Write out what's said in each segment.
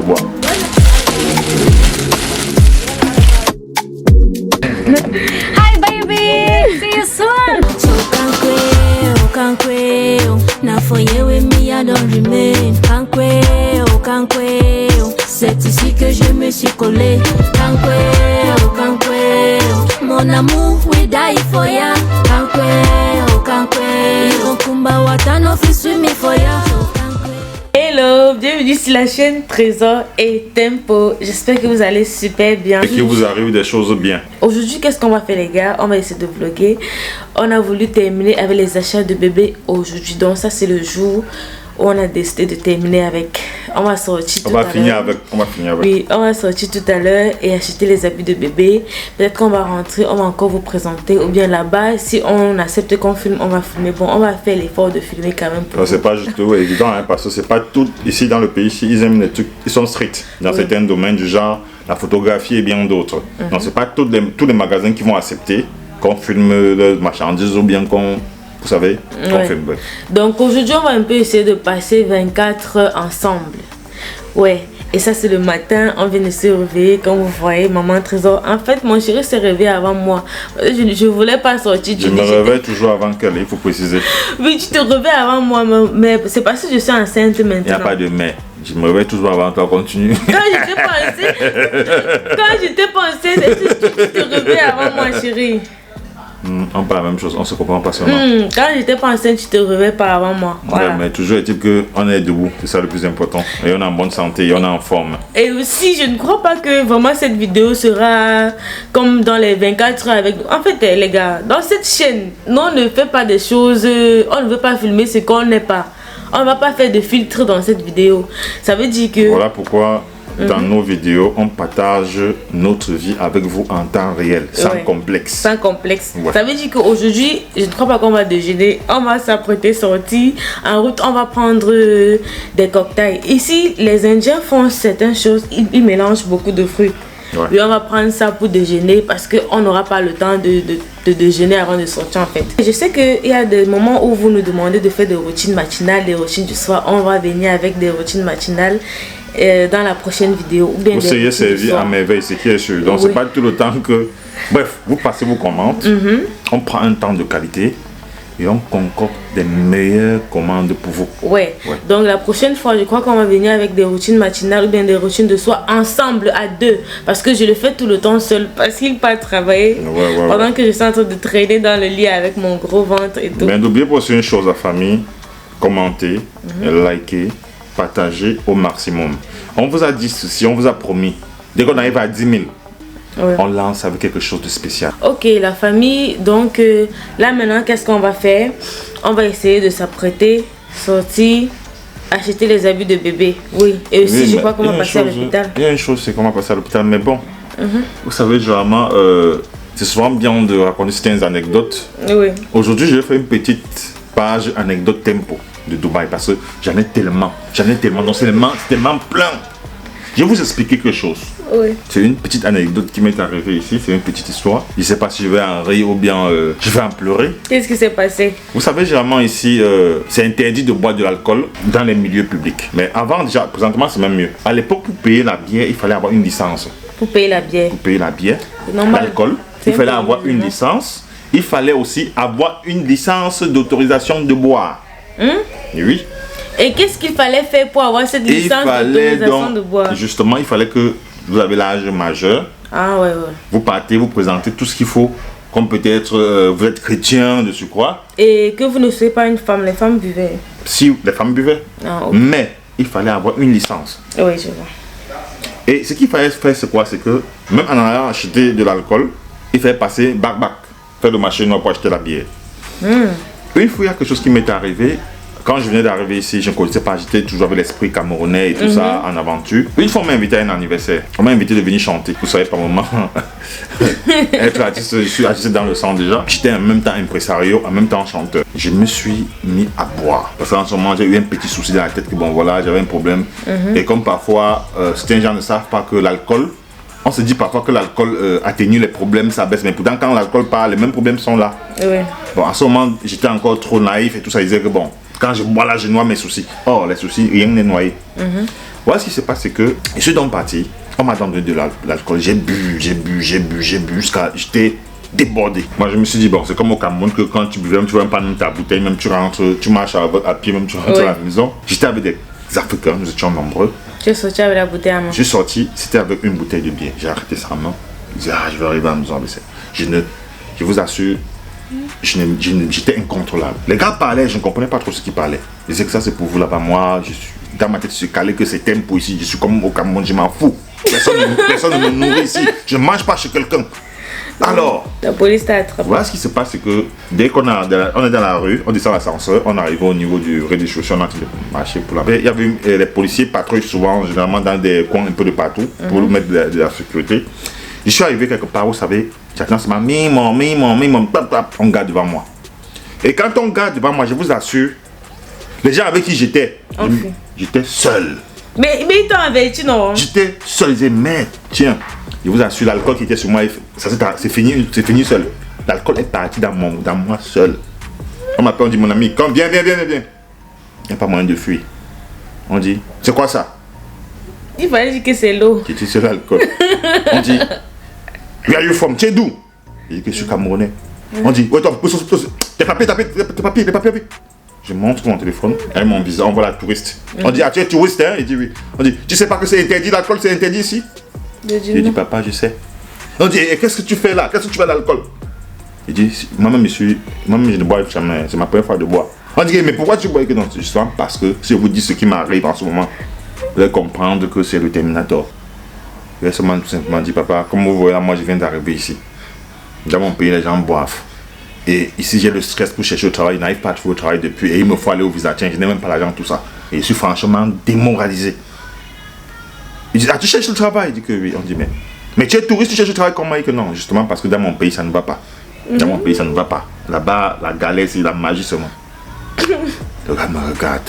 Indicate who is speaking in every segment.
Speaker 1: bois.
Speaker 2: Hi baby, see you soon.
Speaker 3: So can't quail. Now for you with me, I don't remain. Can't quail. C'est ici que je me suis collé. Can't quail. Mon amour, we die for ya. Can't quail. Kumba watano fi swim me for ya.
Speaker 2: Hello, bienvenue sur la chaîne Trésor et Tempo. J'espère que vous allez super bien.
Speaker 1: Et qu'il vous arrive des choses bien.
Speaker 2: Aujourd'hui, qu'est-ce qu'on va faire les gars? On va essayer de vlogger. On a voulu terminer avec les achats de bébé aujourd'hui. Donc ça c'est le jour où on a décidé de terminer avec. On va sortir tout à l'heure.
Speaker 1: On va finir avec.
Speaker 2: Oui, on va sortir tout à l'heure et acheter les habits de bébé. Peut-être qu'on va rentrer, on va encore vous présenter. Ou bien là-bas, si on accepte qu'on filme, on va filmer. Bon, on va faire l'effort de filmer quand même.
Speaker 1: C'est pas du tout évident, hein, parce que c'est pas tout ici dans le pays. Ici, ils aiment les trucs, ils sont stricts dans certains domaines du genre la photographie et bien d'autres. Donc c'est pas tous les magasins qui vont accepter qu'on filme les marchandises ou bien qu'on... Vous savez, qu'on filme.
Speaker 2: Donc aujourd'hui, on va un peu essayer de passer 24 heures ensemble. Ouais, et ça c'est le matin, on vient de se réveiller, comme vous voyez, maman Trésor. En fait, mon chéri s'est réveillé avant moi. Je voulais pas sortir.
Speaker 1: Je me réveille toujours avant qu'elle, il faut préciser.
Speaker 2: Oui, tu te réveilles avant moi, mais c'est parce que je suis enceinte maintenant.
Speaker 1: Il n'y a pas de mais. Je me réveille toujours avant toi, continue.
Speaker 2: Quand j'étais pas enceinte, est-ce que tu te réveilles avant moi, chérie?
Speaker 1: On parle la même chose, on se comprend pas seulement.
Speaker 2: Quand j'étais pas enceinte, tu te réveilles pas avant moi. Voilà.
Speaker 1: Ouais, mais toujours est-il qu'on est debout, c'est ça le plus important. Et on est en bonne santé, et on est en forme.
Speaker 2: Et aussi, je ne crois pas que vraiment cette vidéo sera comme dans les 24 heures avec nous. En fait, les gars, dans cette chaîne, nous, on ne fait pas des choses, on ne veut pas filmer ce qu'on n'est pas. On ne va pas faire de filtre dans cette vidéo. Ça veut dire que...
Speaker 1: Voilà pourquoi... Dans nos vidéos, on partage notre vie avec vous en temps réel, sans complexe.
Speaker 2: Sans complexe.
Speaker 1: Ouais.
Speaker 2: Ça veut dire qu'aujourd'hui, je ne crois pas qu'on va déjeuner. On va s'apprêter, sortir. En route, on va prendre des cocktails. Ici, les Indiens font certaines choses. Ils mélangent beaucoup de fruits. Ouais. Et on va prendre ça pour déjeuner parce qu'on n'aura pas le temps de déjeuner avant de sortir en fait. Je sais qu'il y a des moments où vous nous demandez de faire des routines matinales, des routines du soir. On va venir avec des routines matinales. Dans la prochaine vidéo. Ou bien
Speaker 1: vous seriez servi à merveille, ce qui est sûr. Donc c'est pas tout le temps que... Bref, vous passez vos commandes, on prend un temps de qualité et on concocte des meilleures commandes pour vous.
Speaker 2: Ouais. Donc la prochaine fois, je crois qu'on va venir avec des routines matinales ou bien des routines de soir ensemble à deux. Parce que je le fais tout le temps seul parce qu'il part travailler pendant que je suis en train de traîner dans le lit avec mon gros ventre et tout.
Speaker 1: Mais n'oubliez pas aussi une chose, la famille, commentez, likez, partager au maximum. On vous a dit ceci, on vous a promis. Dès qu'on arrive à 10 000, on lance avec quelque chose de spécial. Ok,
Speaker 2: la famille, donc là maintenant, qu'est-ce qu'on va faire? On va essayer de s'apprêter, sortir, acheter les habits de bébé. Oui, et aussi je crois qu'on va passer à l'hôpital. Il y a une chose, c'est qu'on va passer à l'hôpital, mais bon, vous savez, généralement, c'est souvent bien de raconter certaines anecdotes. Oui. Aujourd'hui, je vais faire une petite page anecdote tempo de Dubaï parce que j'en ai tellement, donc c'est tellement plein. Je vais vous expliquer quelque chose. C'est une petite anecdote qui m'est arrivée ici, c'est une petite histoire. Je ne sais pas si je vais en rire ou bien je vais en pleurer. Qu'est-ce qui s'est passé?
Speaker 1: Vous savez, généralement ici, c'est interdit de boire de l'alcool dans les milieux publics. Mais avant, déjà, présentement, c'est même mieux. À l'époque, pour payer la bière, il fallait avoir une licence.
Speaker 2: Pour payer la bière?
Speaker 1: Pour payer la bière, l'alcool, il fallait avoir une licence. Il fallait aussi avoir une licence d'autorisation de boire. Oui.
Speaker 2: Et qu'est-ce qu'il fallait faire pour avoir cette licence d'autorisation de boire?
Speaker 1: Justement, il fallait que vous avez l'âge majeur.
Speaker 2: Ah ouais.
Speaker 1: Vous partez, vous présentez tout ce qu'il faut. Comme peut-être vous êtes chrétien de surcroît.
Speaker 2: Et que vous ne soyez pas une femme, les femmes buvaient.
Speaker 1: Si, les femmes buvaient. Mais il fallait avoir une licence.
Speaker 2: Oui, je vois.
Speaker 1: Et ce qu'il fallait faire, c'est quoi? C'est que même en allant acheter de l'alcool, il fallait passer bac, faire le marché noir pour acheter la bière. Une fois, il y a quelque chose qui m'est arrivé. Quand je venais d'arriver ici, je ne connaissais pas, j'étais toujours avec l'esprit camerounais et tout ça, en aventure. Une fois, on m'a invité à un anniversaire. On m'a invité de venir chanter. Vous savez, par moment, être artiste, je suis artiste dans le sang déjà. J'étais en même temps impresario, en même temps chanteur. Je me suis mis à boire. Parce qu'en ce moment, j'ai eu un petit souci dans la tête que bon, voilà, j'avais un problème. Et comme parfois, certains gens ne savent pas que l'alcool, on se dit parfois que l'alcool atténue les problèmes, ça baisse. Mais pourtant, quand l'alcool part, les mêmes problèmes sont là. Bon, à ce moment, j'étais encore trop naïf et tout ça. Je disais que bon, quand je bois là, je noie mes soucis. Or, les soucis, rien n'est noyé. Voilà, ce qui se passe, c'est que je suis dans le parti, on m'a donné de l'alcool, j'ai bu, jusqu'à j'étais débordé. Moi, je me suis dit, bon, c'est comme au Cameroun que quand tu buvais, tu vas même pas ta bouteille, même tu rentres, tu marches à pied, même tu rentres à la maison. J'étais avec des Africains, nous étions nombreux.
Speaker 2: Tu es sorti avec la bouteille à main?
Speaker 1: Je suis sorti, c'était avec une bouteille de bière. J'ai arrêté ça à main. Je disais, je vais arriver à la maison avec ça. Je vous assure, j'étais incontrôlable. Les gars parlaient, je ne comprenais pas trop ce qu'ils parlaient. Ils disaient que ça c'est pour vous là-bas. Moi, dans ma tête, je suis calé que c'est thème pour ici. Je suis comme au Cameroun, je m'en fous. Personne ne me nourrit ici. Je ne mange pas chez quelqu'un. Alors,
Speaker 2: la police t'a attrapé.
Speaker 1: Voilà ce qui se passe, c'est que dès qu'on est dans la rue, on descend l'ascenseur, on arrive au niveau du rez-de-chaussée, on est en train de marcher pour la paix. Il y avait les policiers patrouillent souvent, généralement dans des coins un peu de partout, pour mettre de la sécurité. Je suis arrivé quelque part, vous savez, j'attends ce mime, on garde devant moi. Et quand on garde devant moi, je vous assure, les gens avec qui j'étais seul.
Speaker 2: Mais ils t'ont averti, non?
Speaker 1: J'étais seul, ils disaient, mais tiens, je vous assure, l'alcool qui était sur moi, c'est fini seul. L'alcool est parti dans moi seul. On m'appelle, on dit, mon ami, come, viens. Il n'y a pas moyen de fuir. On dit, c'est quoi ça?
Speaker 2: Il fallait dire que c'est l'eau.
Speaker 1: C'est l'alcool. On dit, where are you from? Tu es d'où? Je dis que je suis camerounais. On dit, ouais, toi, tes papiers. Je montre mon téléphone, avec mon visa, on voit la touriste. On dit, tu es touriste, hein? Il dit oui. On dit, tu sais pas que c'est interdit, l'alcool, c'est interdit ici? Je dis, papa, je sais. On dit, et qu'est-ce que tu fais là? Qu'est-ce que tu fais d'alcool? Il dit, moi-même, je ne bois jamais, c'est ma première fois de boire. On dit, mais pourquoi tu bois? Non, justement parce que si je vous dis ce qui m'arrive en ce moment, vous allez comprendre que c'est le Terminator. Il a seulement tout simplement dit, papa, comme vous voyez là, moi je viens d'arriver ici. Dans mon pays, les gens boivent. Et ici, j'ai le stress pour chercher au travail, je n'arrive pas à trouver au travail depuis. Et il me faut aller au visa, tiens, je n'ai même pas l'argent, tout ça. Et je suis franchement démoralisé. Il dit, tu cherches le travail? Il dit que oui. On dit, mais tu es touriste, tu cherches le travail comment? Il dit que non, justement parce que dans mon pays, ça ne va pas. Dans mon pays, ça ne va pas. Là-bas, la galère, c'est la magie seulement. Le gars me regarde.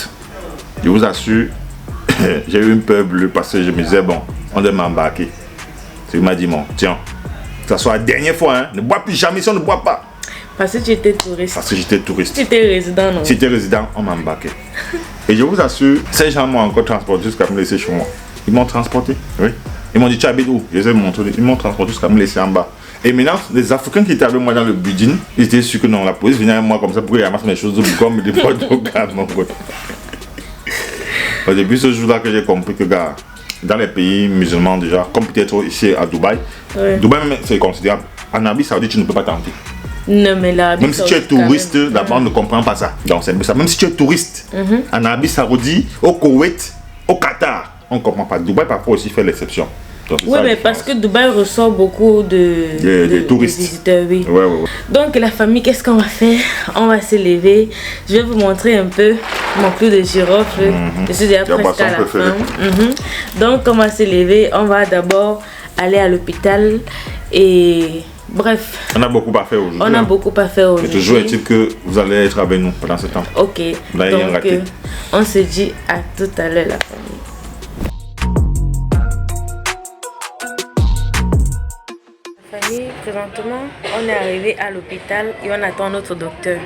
Speaker 1: Je vous assure, j'ai eu une peur bleue parce que je me disais, bon, on doit m'embarquer. Il m'a dit, bon, tiens, que ça soit la dernière fois, hein, ne bois plus jamais si on ne boit pas.
Speaker 2: Parce que tu étais touriste.
Speaker 1: Parce que j'étais touriste.
Speaker 2: Tu étais résident, non?
Speaker 1: Si j'étais résident, on m'embarquait. Et je vous assure, ces gens m'ont encore transporté jusqu'à me laisser chez moi. Ils m'ont transporté, oui. Ils m'ont dit, tu habites où? Je les ai montré. Ils m'ont transporté jusqu'à me laisser en bas. Et maintenant, les Africains qui étaient avec moi dans le building, ils étaient sûrs que non, la police venait avec moi comme ça pour qu'ils ramassent mes choses comme des potes au gars, mon pote. Au début, ce jour-là que j'ai compris que, gars, dans les pays musulmans déjà, comme peut-être ici à Dubaï, Dubaï même c'est considérable. En Arabie Saoudite, tu ne peux pas tenter.
Speaker 2: Non, mais là,
Speaker 1: même si tu es touriste, là-bas on ne comprend pas ça. Donc c'est ça. Même si tu es touriste, en Arabie Saoudite, au Koweït, au Qatar, on ne comprend pas. Dubaï parfois aussi fait l'exception.
Speaker 2: Oui, mais parce que Dubaï reçoit beaucoup de
Speaker 1: touristes.
Speaker 2: De visiteurs, oui.
Speaker 1: Ouais.
Speaker 2: Donc la famille, qu'est-ce qu'on va faire? On va se lever. Je vais vous montrer un peu mon clou de girofle. Je suis déjà presque à la fin. Donc on va se lever. On va d'abord aller à l'hôpital et... Bref.
Speaker 1: On a beaucoup à faire aujourd'hui.
Speaker 2: On a beaucoup à faire aujourd'hui.
Speaker 1: Mais toujours est-il que vous allez être avec nous pendant ce temps.
Speaker 2: Ok. Donc on se dit à tout à l'heure la famille. Présentement, on est arrivé à l'hôpital et on attend notre docteur.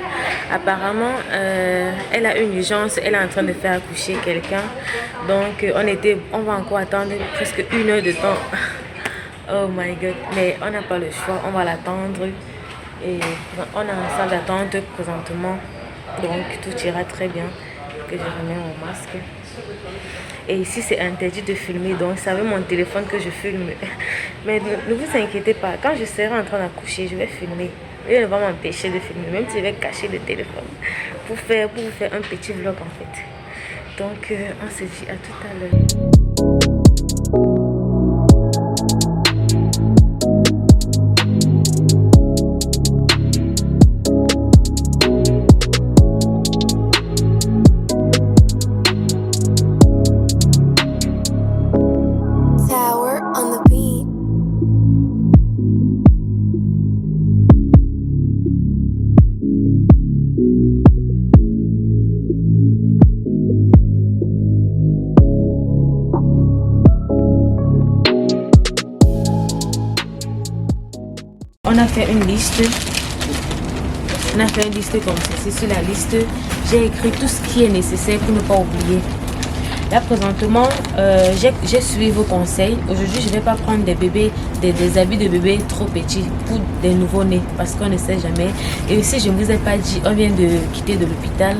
Speaker 2: Apparemment, elle a une urgence, elle est en train de faire accoucher quelqu'un. Donc, on va encore attendre presque 1 heure de temps. Oh my god, mais on n'a pas le choix, on va l'attendre. Et on est en salle d'attente présentement. Donc, tout ira très bien. Que je remets mon masque. Et ici c'est interdit de filmer, donc c'est avec mon téléphone que je filme. Mais ne vous inquiétez pas, quand je serai en train d'accoucher, je vais filmer. Il ne va m'empêcher de filmer, même si je vais cacher le téléphone pour vous faire un petit vlog en fait. Donc on se dit à tout à l'heure. On a fait une liste. On a fait une liste comme ceci. Sur la liste, j'ai écrit tout ce qui est nécessaire pour ne pas oublier. Là présentement, j'ai suivi vos conseils. Aujourd'hui, je ne vais pas prendre des bébés, des habits de bébé trop petits pour des nouveaux-nés parce qu'on ne sait jamais. Et aussi, je ne vous ai pas dit, on vient de quitter de l'hôpital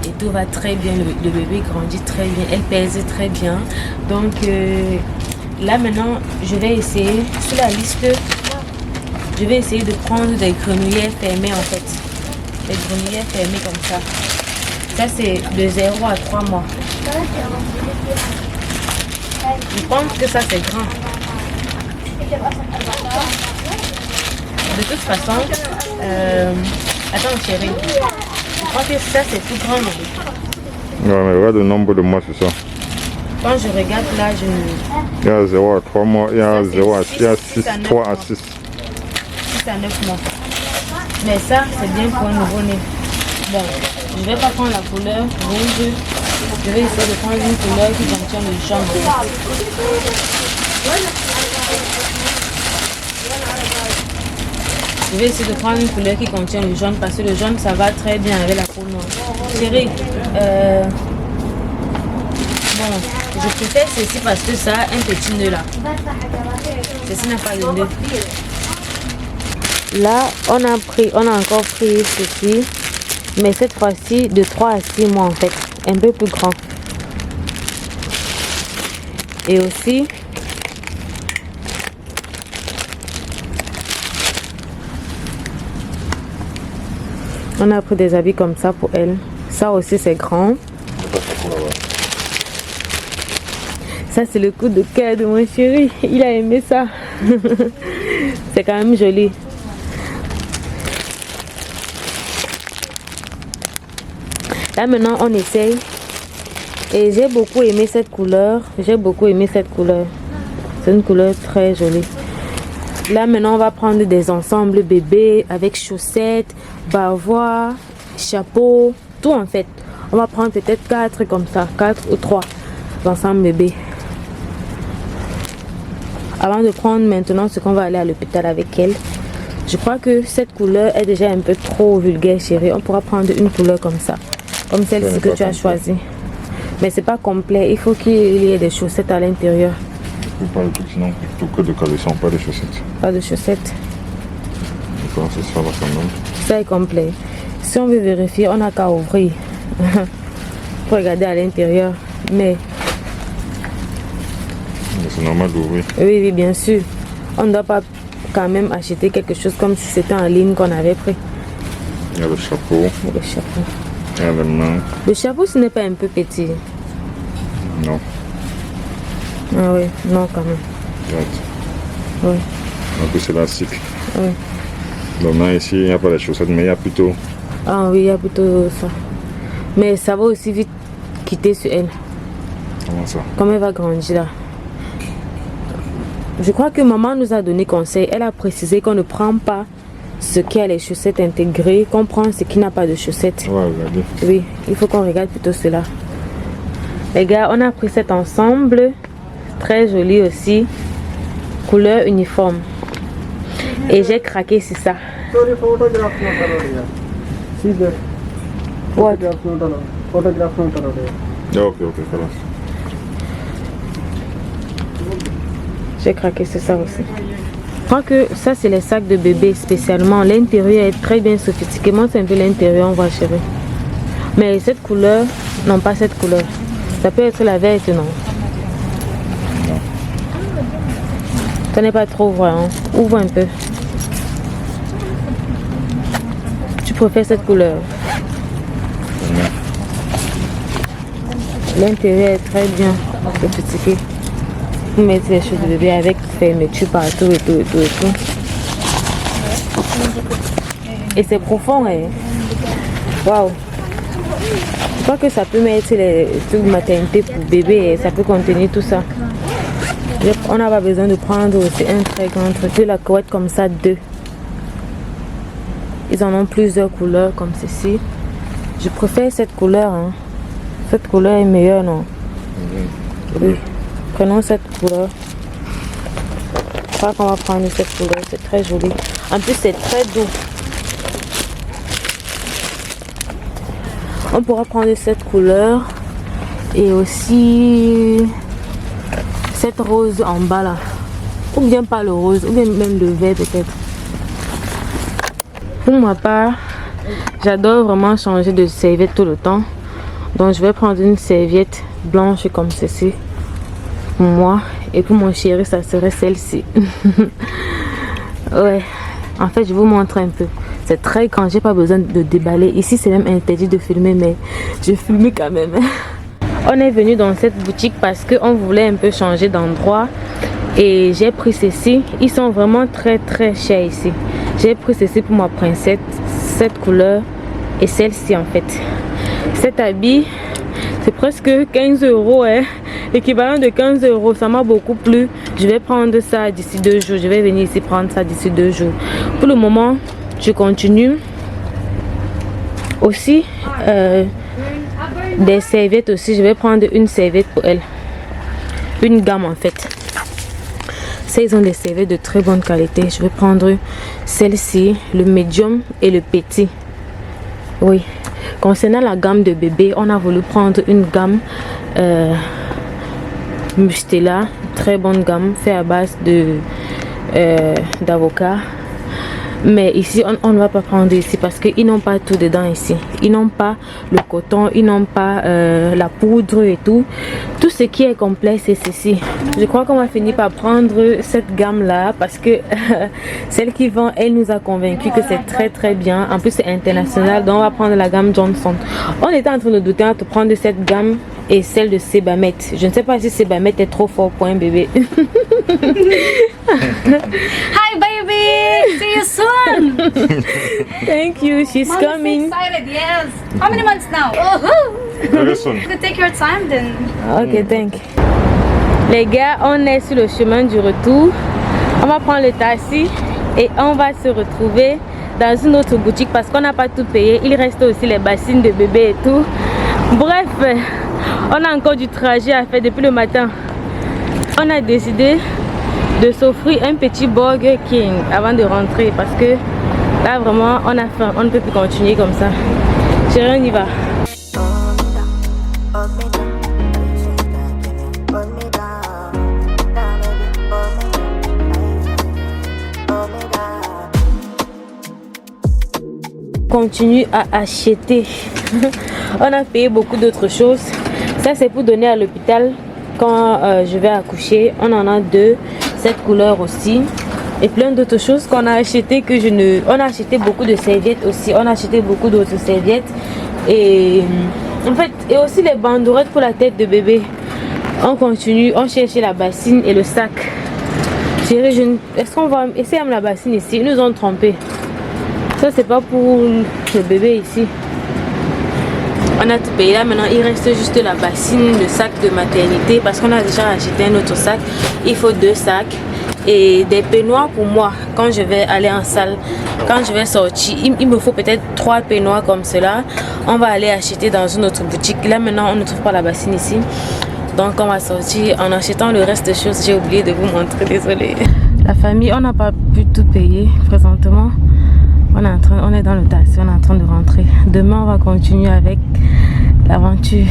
Speaker 2: et tout va très bien. Le bébé grandit très bien, elle pèse très bien. Donc là maintenant, je vais essayer sur la liste. Je vais essayer de prendre des grenouillères fermées en fait. Des grenouillères fermées comme ça. Ça c'est de 0 à 3 mois. Je pense que ça c'est grand. De toute façon, attends chérie. Je crois que ça c'est tout grand.
Speaker 1: Ouais, mais regarde le nombre de mois, c'est ça.
Speaker 2: Quand je regarde là,
Speaker 1: il y a 0 à 3 mois, il y a 0 à 6, 3 à 6.
Speaker 2: 6 à 9 mois. Mais ça, c'est bien pour un nouveau-né. Bon, je ne vais pas prendre la couleur rouge. Je vais essayer de prendre une couleur qui contient le jaune. Je vais essayer de prendre une couleur qui contient le jaune parce que le jaune, ça va très bien avec la peau noire. Chérie, bon, je préfère ceci parce que ça a un petit nœud là. Ceci n'a pas de nœud. Là, on a encore pris ceci, mais cette fois-ci de 3 à 6 mois en fait, un peu plus grand. Et aussi, on a pris des habits comme ça pour elle. Ça aussi c'est grand. Ça c'est le coup de cœur de mon chéri, il a aimé ça. C'est quand même joli. Là maintenant on essaye et j'ai beaucoup aimé cette couleur. C'est une couleur très jolie. Là maintenant on va prendre des ensembles bébés avec chaussettes, bavoirs, chapeau, tout en fait. On va prendre peut-être 4 comme ça, 4 ou 3 ensembles bébés. Avant de prendre maintenant ce qu'on va aller à l'hôpital avec elle. Je crois que cette couleur est déjà un peu trop vulgaire chérie. On pourra prendre une couleur comme ça. Comme celle-ci que tu as choisie. Mais c'est pas complet. Il faut qu'il y ait des chaussettes à l'intérieur.
Speaker 1: Pas le petit non, plutôt que de caleçon, pas de chaussettes.
Speaker 2: Pas de chaussettes.
Speaker 1: Comment ça va quand même?
Speaker 2: Ça est complet. Si on veut vérifier, on n'a qu'à ouvrir. Pour regarder à l'intérieur. Mais
Speaker 1: c'est normal d'ouvrir.
Speaker 2: Oui, oui, bien sûr. On ne doit pas quand même acheter quelque chose comme si c'était en ligne qu'on avait pris.
Speaker 1: Il y a le chapeau.
Speaker 2: Le chapeau.
Speaker 1: Il y a les mains.
Speaker 2: Le chapeau, ce n'est pas un peu petit.
Speaker 1: Non.
Speaker 2: Ah oui, non quand même.
Speaker 1: Regarde.
Speaker 2: Oui.
Speaker 1: En plus c'est élastique.
Speaker 2: Oui.
Speaker 1: Donc là ici, il n'y a pas de chaussettes, mais il y a plutôt...
Speaker 2: Ah oui, il y a plutôt ça. Mais ça va aussi vite quitter sur elle.
Speaker 1: Comment ça?
Speaker 2: Comme elle va grandir là. Je crois que maman nous a donné conseil. Elle a précisé qu'on ne prend pas ce qui a les chaussettes intégrées, qu'on prend ce qui n'a pas de chaussettes.
Speaker 1: Ouais, regardez.
Speaker 2: Oui, il faut qu'on regarde plutôt cela. Les gars, on a pris cet ensemble. Très joli aussi. Couleur uniforme. Et j'ai craqué sur ça. What?
Speaker 1: Ok, voilà.
Speaker 2: J'ai craqué sur ça aussi. Je crois que ça c'est les sacs de bébé spécialement. L'intérieur est très bien sophistiqué. Montre un peu l'intérieur, on va chérie. Mais cette couleur, non pas cette couleur. Ça peut être la verte, non?
Speaker 1: Non.
Speaker 2: Ça n'est pas trop vrai, hein? Ouvre un peu. Tu préfères cette couleur? L'intérieur est très bien sophistiqué. Vous mettez les choses de bébé avec fermeture partout et tout. Et c'est profond, hein? Waouh! Je crois que ça peut mettre les trucs de maternité pour bébé et ça peut contenir tout ça. On n'a pas besoin de prendre aussi un très grand truc. La couette comme ça, 2. Ils en ont plusieurs couleurs comme ceci. Je préfère cette couleur, hein. Cette couleur est meilleure, non? Oui. Prenons cette couleur. Je crois qu'on va prendre cette couleur. C'est très joli. En plus, c'est très doux. On pourra prendre cette couleur. Et aussi cette rose en bas là. Ou bien pas le rose, ou bien même le vert peut-être. Pour ma part, j'adore vraiment changer de serviette tout le temps. Donc je vais prendre une serviette blanche comme ceci pour moi. Et pour mon chéri, ça serait celle-ci. Ouais, en fait je vous montre un peu. C'est très grand, j'ai pas besoin de déballer. Ici c'est même interdit de filmer, mais je filme quand même. On est venu dans cette boutique parce qu'on voulait un peu changer d'endroit. Et j'ai pris ceci. Ils sont vraiment très chers ici. J'ai pris ceci pour ma princesse. Cette couleur et celle-ci en fait. Cet habit, c'est presque 15 €. Hein. L'équivalent de 15 €. Ça m'a beaucoup plu. Je vais prendre ça d'ici 2 jours. Je vais venir ici prendre ça d'ici 2 jours. Pour le moment, je continue. Aussi, des serviettes aussi. Je vais prendre une serviette pour elle. Une gamme en fait. Ça, ils ont des serviettes de très bonne qualité. Je vais prendre celle-ci, le médium et le petit. Oui. Concernant la gamme de bébé, on a voulu prendre une gamme Mustela, très bonne gamme, fait à base de d'avocat. Mais ici, on ne va pas prendre ici parce qu'ils n'ont pas tout dedans ici. Ils n'ont pas le coton, ils n'ont pas la poudre et tout. Tout ce qui est complet, c'est ceci. Je crois qu'on va finir par prendre cette gamme-là parce que celle qui vend, elle nous a convaincu que c'est très bien. En plus, c'est international, donc on va prendre la gamme Johnson. On était en train de douter entre prendre cette gamme et celle de Sebamed. Je ne sais pas si Sebamed est trop fort pour un bébé.
Speaker 4: Hi baby! See you soon!
Speaker 2: Thank you, she's
Speaker 4: Mom
Speaker 2: coming.
Speaker 4: is so excited, yes. How many months now?
Speaker 1: Very soon.
Speaker 4: You could take your time then.
Speaker 2: Ok, thank you. Les gars, on est sur le chemin du retour. On va prendre le taxi et on va se retrouver dans une autre boutique parce qu'on n'a pas tout payé. Il reste aussi les bassines de bébé et tout. Bref, on a encore du trajet à faire depuis le matin. On a décidé de s'offrir un petit Burger King avant de rentrer parce que là vraiment on a faim, on ne peut plus continuer comme ça. Chérie, on y va. Continue à acheter. On a payé beaucoup d'autres choses. Ça c'est pour donner à l'hôpital quand je vais accoucher. On en a 2, cette couleur aussi et plein d'autres choses qu'on a acheté que je ne... On a acheté beaucoup de serviettes aussi. On a acheté beaucoup d'autres serviettes et en fait et aussi les bandourettes pour la tête de bébé. On continue, on cherche la bassine et le sac. Chérie, est-ce qu'on va essayer la bassine ici? Ils nous ont trompés. Ça c'est pas pour le bébé ici. On a tout payé là, maintenant il reste juste la bassine, le sac de maternité parce qu'on a déjà acheté un autre sac. Il faut 2 sacs et des peignoirs pour moi quand je vais aller en salle. Quand je vais sortir, il me faut peut-être 3 peignoirs comme cela. On va aller acheter dans une autre boutique. Là maintenant on ne trouve pas la bassine ici. Donc on va sortir en achetant le reste des choses. J'ai oublié de vous montrer, désolée. La famille, on n'a pas pu tout payer présentement. On est dans le taxi, on est en train de rentrer. Demain, on va continuer avec l'aventure.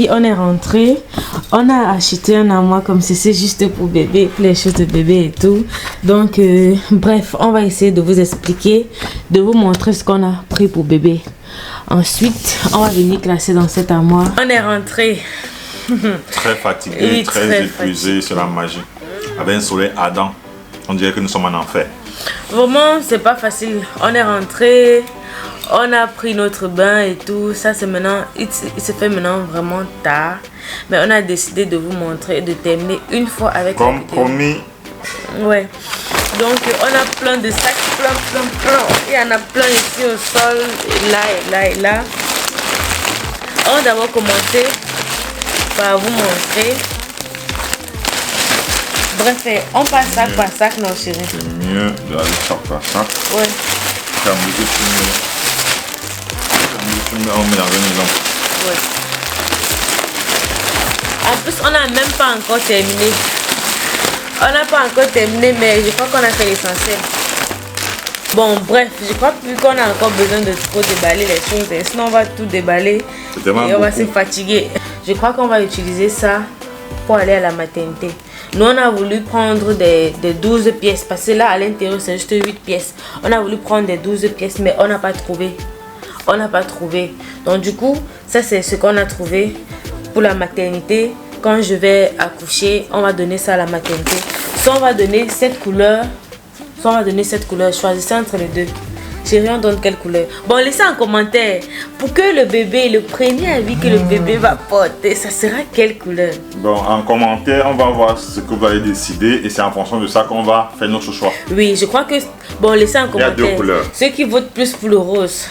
Speaker 2: On est rentré, on a acheté un armoire comme ceci juste pour bébé, pour les choses de bébé et tout. Donc bref, on va essayer de vous expliquer, de vous montrer ce qu'on a pris pour bébé. Ensuite, on va venir classer dans cette armoire. On est rentré.
Speaker 1: Très fatigué, très épuisé, c'est la magie. Avec un soleil ardent, on dirait que nous sommes en enfer.
Speaker 2: Vraiment, c'est pas facile. On est rentré. On a pris notre bain et tout. Ça c'est maintenant, il se fait maintenant vraiment tard. Mais on a décidé de vous montrer et de terminer une fois avec
Speaker 1: comme promis.
Speaker 2: Ouais. Donc on a plein de sacs, plein. Il y en a plein ici au sol, là et là. On va d'abord commencer par vous montrer. Bref, on passe sac par sac, non chérie.
Speaker 1: C'est mieux d'aller sac par sac.
Speaker 2: Ouais.
Speaker 1: On met dans une maison.
Speaker 2: Ouais. En plus, on n'a même pas encore terminé. On n'a pas encore terminé, mais je crois qu'on a fait l'essentiel. Bon, bref, je crois plus qu'on a encore besoin de trop déballer les choses. Et sinon, on va tout déballer et on va se fatiguer. Je crois qu'on va utiliser ça pour aller à la maternité. Nous, on a voulu prendre des 12 pièces parce que là, à l'intérieur, c'est juste 8 pièces. On a voulu prendre des 12 pièces, mais on n'a pas trouvé. On n'a pas trouvé. Donc, du coup, ça, c'est ce qu'on a trouvé pour la maternité. Quand je vais accoucher, on va donner ça à la maternité. Soit on va donner cette couleur, soit on va donner cette couleur. Choisissez entre les deux. Chérie, on donne quelle couleur? Bon, laissez en commentaire pour que le bébé, le premier avis que le bébé va porter, ça sera quelle couleur?
Speaker 1: Bon, en commentaire, on va voir ce que vous allez décider et c'est en fonction de ça qu'on va faire notre choix.
Speaker 2: Oui, je crois que... Bon, laissez en commentaire.
Speaker 1: Il y a 2 couleurs.
Speaker 2: Ceux qui votent plus pour le rose.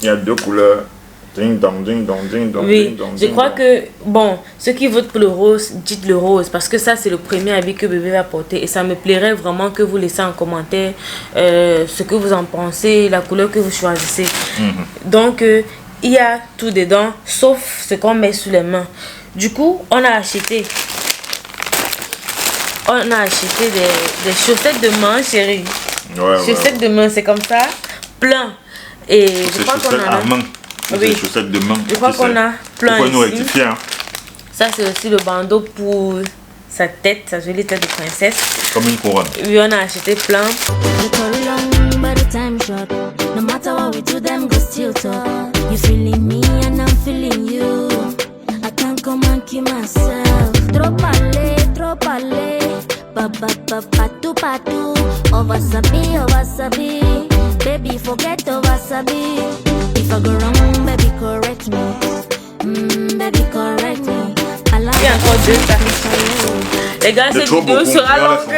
Speaker 1: Il y a 2 couleurs. Ding dong, ding dong, ding dong,
Speaker 2: oui,
Speaker 1: ding dong,
Speaker 2: je crois que, bon, ceux qui votent pour le rose, dites le rose, parce que ça, c'est le premier avis que bébé va porter. Et ça me plairait vraiment que vous laissiez en commentaire ce que vous en pensez, la couleur que vous choisissez. Donc, il y a tout dedans, sauf ce qu'on met sous les mains. Du coup, on a acheté des chaussettes de main, chérie. Chaussettes de main, c'est comme ça, plein. Et je crois qu'on en a...
Speaker 1: Oui, des chaussettes de main.
Speaker 2: Je crois qu'on a plein ici.
Speaker 1: Nous rectifier, hein.
Speaker 2: Ça, c'est aussi le bandeau pour sa tête, sa jolie tête de princesse.
Speaker 1: Comme une couronne.
Speaker 2: Oui, on a acheté plein.
Speaker 3: Baby, forget the wasabi. If I go wrong, baby, correct me. Baby, correct me.
Speaker 2: Il y a encore 2 sacs. Les gars, cette vidéo sera longue.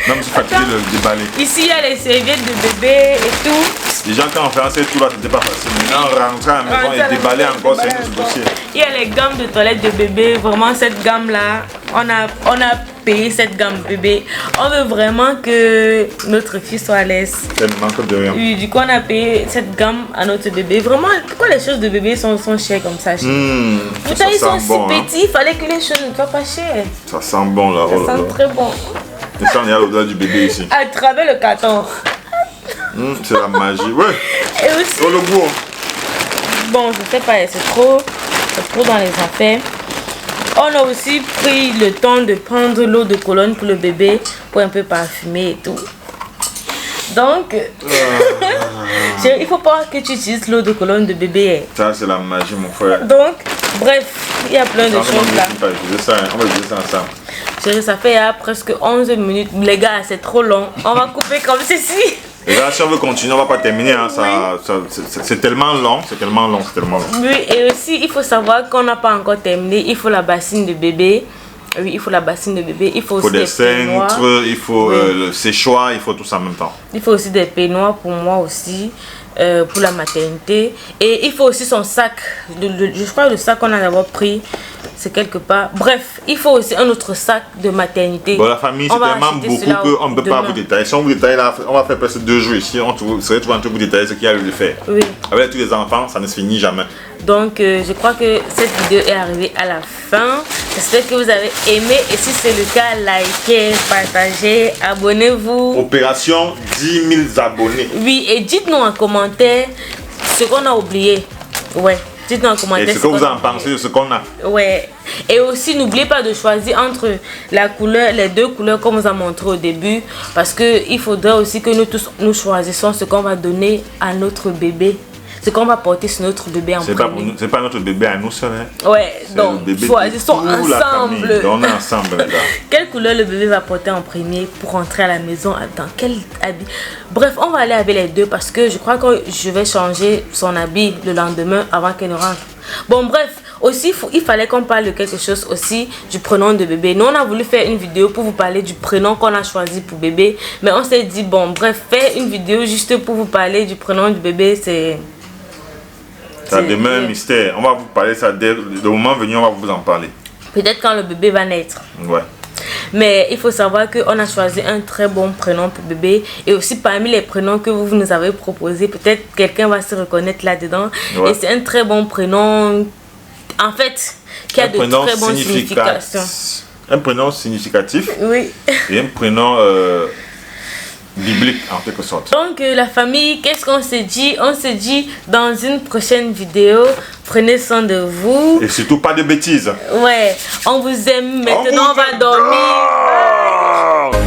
Speaker 1: Même si fatigué de déballer.
Speaker 2: Ici, il y a les serviettes de bébé et tout.
Speaker 1: Les gens, quand on fait un tout là, c'était pas facile. Maintenant, rentrer à la maison et déballer encore, c'est un autre dossier.
Speaker 2: Il y a les gammes de toilette de bébé. Vraiment, cette gamme-là, on a payé cette gamme bébé. On veut vraiment que notre fille soit à l'aise.
Speaker 1: Elle ne manque de rien.
Speaker 2: Oui, du coup, on a payé cette gamme à notre bébé. Vraiment, pourquoi les choses de bébé sont chères comme ça? Pourtant, ils sont si petits, il fallait que les choses ne soient pas chères.
Speaker 1: Ça sent bon là.
Speaker 2: Ça sent très bon.
Speaker 1: Et ça, il y a l'odeur du bébé ici.
Speaker 2: À travers le carton.
Speaker 1: C'est la magie, ouais.
Speaker 2: Et aussi,
Speaker 1: le goût.
Speaker 2: Bon, je sais pas, c'est trop dans les affaires. On a aussi pris le temps de prendre l'eau de Cologne pour le bébé, pour un peu parfumer et tout. Donc, il faut pas que tu utilises l'eau de Cologne de bébé.
Speaker 1: Ça, c'est la magie, mon frère.
Speaker 2: Donc, bref, il y a plein de choses là.
Speaker 1: On va utiliser ça ensemble.
Speaker 2: Chérie, ça fait presque 11 minutes. Les gars, c'est trop long. On va couper comme ceci.
Speaker 1: Et là, si on veut continuer, on va pas terminer. Hein. C'est tellement long, c'est tellement long.
Speaker 2: Oui, et aussi, il faut savoir qu'on n'a pas encore terminé. Il faut la bassine de bébé. Oui, il faut la bassine de bébé. Il faut aussi
Speaker 1: des cintres, il faut le séchoir, il faut tout ça en même temps.
Speaker 2: Il faut aussi des peignoirs pour moi aussi, pour la maternité. Et il faut aussi son sac. Je crois que le sac qu'on a d'abord pris, c'est quelque part. Bref, il faut aussi un autre sac de maternité.
Speaker 1: Bon, la famille, c'est tellement beaucoup qu'on ne peut pas vous détailler. Si on vous détaille là, on va faire presque 2 jours ici. On serait toujours en train de vous détailler ce qu'il y a à le faire.
Speaker 2: Oui.
Speaker 1: Avec tous les enfants, ça ne se finit jamais.
Speaker 2: Donc, je crois que cette vidéo est arrivée à la fin. J'espère que vous avez aimé. Et si c'est le cas, likez, partagez, abonnez-vous.
Speaker 1: Opération 10 000 abonnés.
Speaker 2: Oui, et dites-nous en commentaire ce qu'on a oublié. Ouais. Dites-nous en commentaire.
Speaker 1: Et ce que vous en pensez de ce qu'on a.
Speaker 2: Ouais. Et aussi, n'oubliez pas de choisir entre la couleur, les 2 couleurs qu'on vous a montré au début. Parce qu'il faudrait aussi que nous tous, nous choisissons ce qu'on va donner à notre bébé. Ce qu'on va porter sur notre bébé en premier.
Speaker 1: C'est pas notre bébé à nous seuls. Hein.
Speaker 2: Ouais, donc choisissons ensemble.
Speaker 1: On est ensemble là.
Speaker 2: Quelle couleur le bébé va porter en premier pour rentrer à la maison? Dans quel habit? Bref, on va aller avec les 2 parce que je crois que je vais changer son habit le lendemain avant qu'elle ne rentre. Bon, bref, aussi il fallait qu'on parle de quelque chose aussi du prénom de bébé. Nous, on a voulu faire une vidéo pour vous parler du prénom qu'on a choisi pour bébé. Mais on s'est dit, bon, bref, faire une vidéo juste pour vous parler du prénom du bébé, c'est...
Speaker 1: Ça demeure un mystère. On va vous parler ça dès le moment venu, on va vous en parler.
Speaker 2: Peut-être quand le bébé va naître.
Speaker 1: Ouais.
Speaker 2: Mais il faut savoir qu'on a choisi un très bon prénom pour bébé. Et aussi parmi les prénoms que vous nous avez proposés, peut-être quelqu'un va se reconnaître là-dedans. Ouais. Et c'est un très bon prénom en fait, qui a de très bonnes significations.
Speaker 1: Un prénom significatif.
Speaker 2: Oui.
Speaker 1: Et un prénom biblique en quelque sorte.
Speaker 2: Donc la famille, qu'est-ce qu'on se dit? On se dit dans une prochaine vidéo. Prenez soin de vous.
Speaker 1: Et surtout pas de bêtises.
Speaker 2: Ouais, on vous aime. Maintenant on va dormir. Bye.